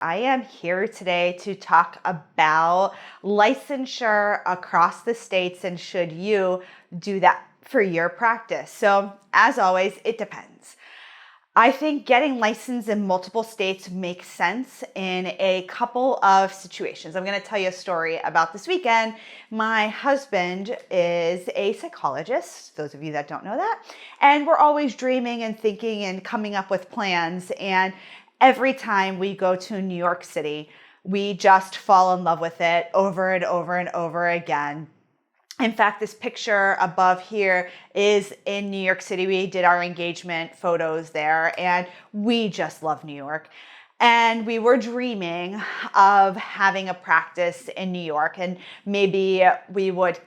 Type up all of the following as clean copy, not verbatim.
I am here today to talk about licensure across the states and should you do that for your practice. So, as always, it depends. I think getting licensed in multiple states makes sense in a couple of situations. I'm going to tell you a story about this weekend. My husband is a psychologist, those of you that don't know that, and we're always dreaming and thinking and coming up with plans. And every time we go to New York City, we just fall in love with it over and over and over again. In fact, this picture above here is in New York City. We did our engagement photos there, and we just love New York. And we were dreaming of having a practice in New York, and maybe we would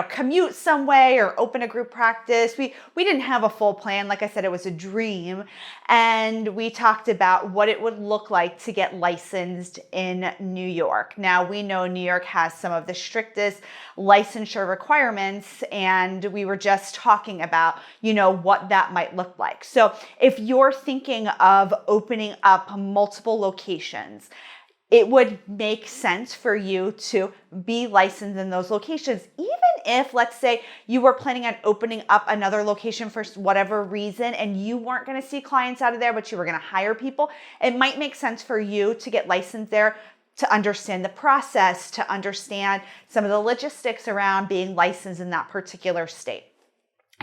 commute some way or open a group practice. We didn't have a full plan. Like I said, it was a dream. And we talked about what it would look like to get licensed in New York. Now, we know New York has some of the strictest licensure requirements, and we were just talking about, what that might look like. So if you're thinking of opening up multiple locations, it would make sense for you to be licensed in those locations. Even if, let's say, you were planning on opening up another location for whatever reason and you weren't going to see clients out of there, but you were going to hire people, it might make sense for you to get licensed there to understand the process, to understand some of the logistics around being licensed in that particular state.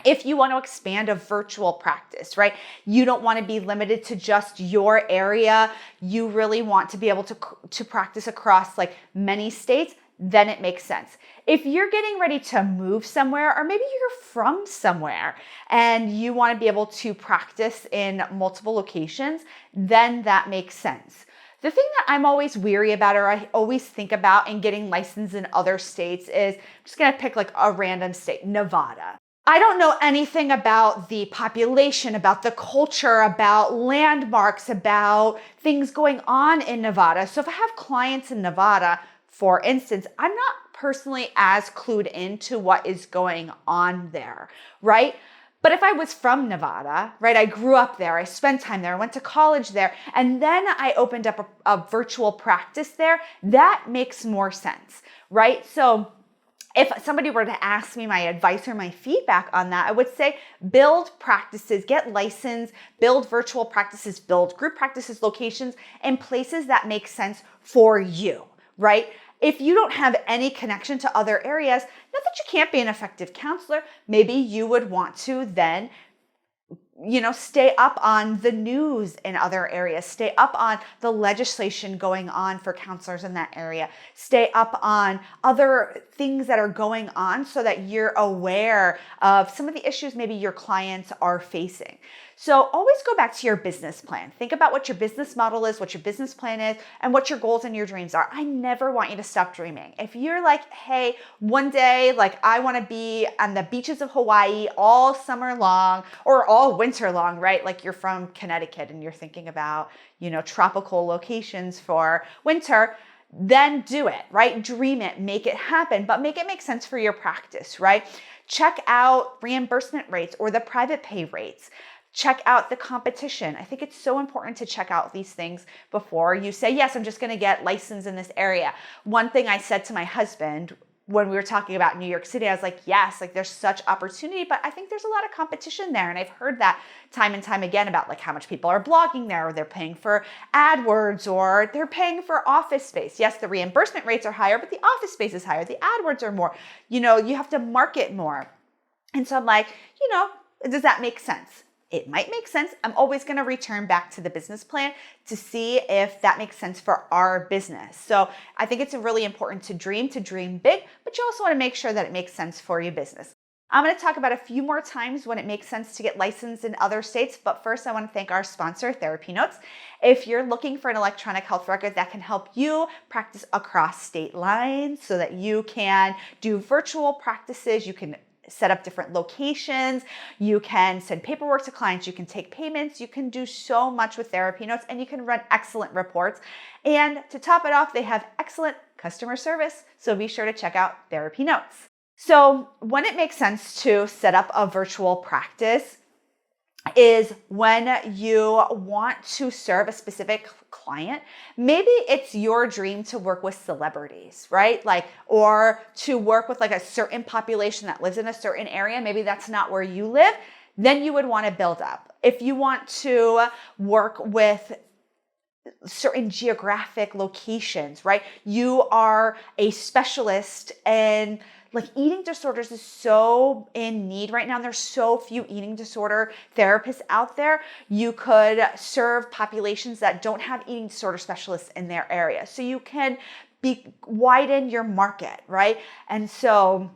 If you want to expand a virtual practice, right? You don't want to be limited to just your area. You really want to be able to practice across like many states, then it makes sense. If you're getting ready to move somewhere, or maybe you're from somewhere and you want to be able to practice in multiple locations, then that makes sense. The thing that I'm always weary about, or I always think about in getting licensed in other states is, I'm just going to pick like a random state, Nevada. I don't know anything about the population, about the culture, about landmarks, about things going on in Nevada. So if I have clients in Nevada, for instance, I'm not personally as clued into what is going on there, right? But if I was from Nevada, right, I grew up there, I spent time there, I went to college there, and then I opened up a virtual practice there, that makes more sense, right? So if somebody were to ask me my advice or my feedback on that, I would say build practices, get licensed, build virtual practices, build group practices, locations, and places that make sense for you, right? If you don't have any connection to other areas, not that you can't be an effective counselor, maybe you would want to then stay up on the news in other areas, stay up on the legislation going on for counselors in that area, stay up on other things that are going on so that you're aware of some of the issues maybe your clients are facing. So always go back to your business plan. Think about what your business model is, what your business plan is, and what your goals and your dreams are. I never want you to stop dreaming. If you're like, hey, one day, I want to be on the beaches of Hawaii all summer long or all winter long, right? Like you're from Connecticut and you're thinking about, tropical locations for winter, then do it, right? Dream it, make it happen, but make it make sense for your practice, right? Check out reimbursement rates or the private pay rates. Check out the competition. I think it's so important to check out these things before you say, yes, I'm just going to get licensed in this area. One thing I said to my husband when we were talking about New York City, I was like, yes, there's such opportunity, but I think there's a lot of competition there. And I've heard that time and time again about how much people are blogging there, or they're paying for AdWords, or they're paying for office space. Yes, the reimbursement rates are higher, but the office space is higher. The AdWords are more. You have to market more. And so I'm like, does that make sense? It might make sense. I'm always going to return back to the business plan to see if that makes sense for our business. So I think it's really important to dream big, but you also want to make sure that it makes sense for your business. I'm going to talk about a few more times when it makes sense to get licensed in other states, but first I want to thank our sponsor, TherapyNotes. If you're looking for an electronic health record that can help you practice across state lines so that you can do virtual practices, you can set up different locations, you can send paperwork to clients, you can take payments, you can do so much with TherapyNotes, and you can run excellent reports. And to top it off, they have excellent customer service, so be sure to check out TherapyNotes. So when it makes sense to set up a virtual practice, is when you want to serve a specific client. Maybe it's your dream to work with celebrities, right? Like, or to work with like a certain population that lives in a certain area. Maybe that's not where you live. Then you would want to build up. If you want to work with certain geographic locations, right? You are a specialist, and like eating disorders is so in need right now. And there's so few eating disorder therapists out there. You could serve populations that don't have eating disorder specialists in their area. So you can widen your market, right? And so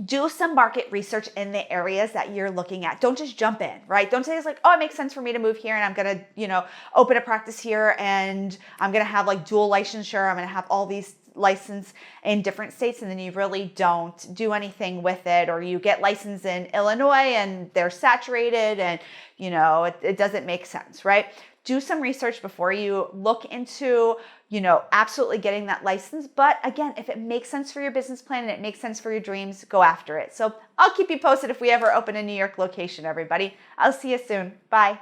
do some market research in the areas that you're looking at. Don't just jump in, right? Don't say it's like, oh, it makes sense for me to move here and I'm going to, open a practice here and I'm going to have like dual licensure. I'm going to have all these license in different states, and then you really don't do anything with it, or you get licensed in Illinois and they're saturated and, it doesn't make sense, right? Do some research before you look into, absolutely getting that license. But again, if it makes sense for your business plan and it makes sense for your dreams, go after it. So I'll keep you posted if we ever open a New York location, everybody. I'll see you soon. Bye.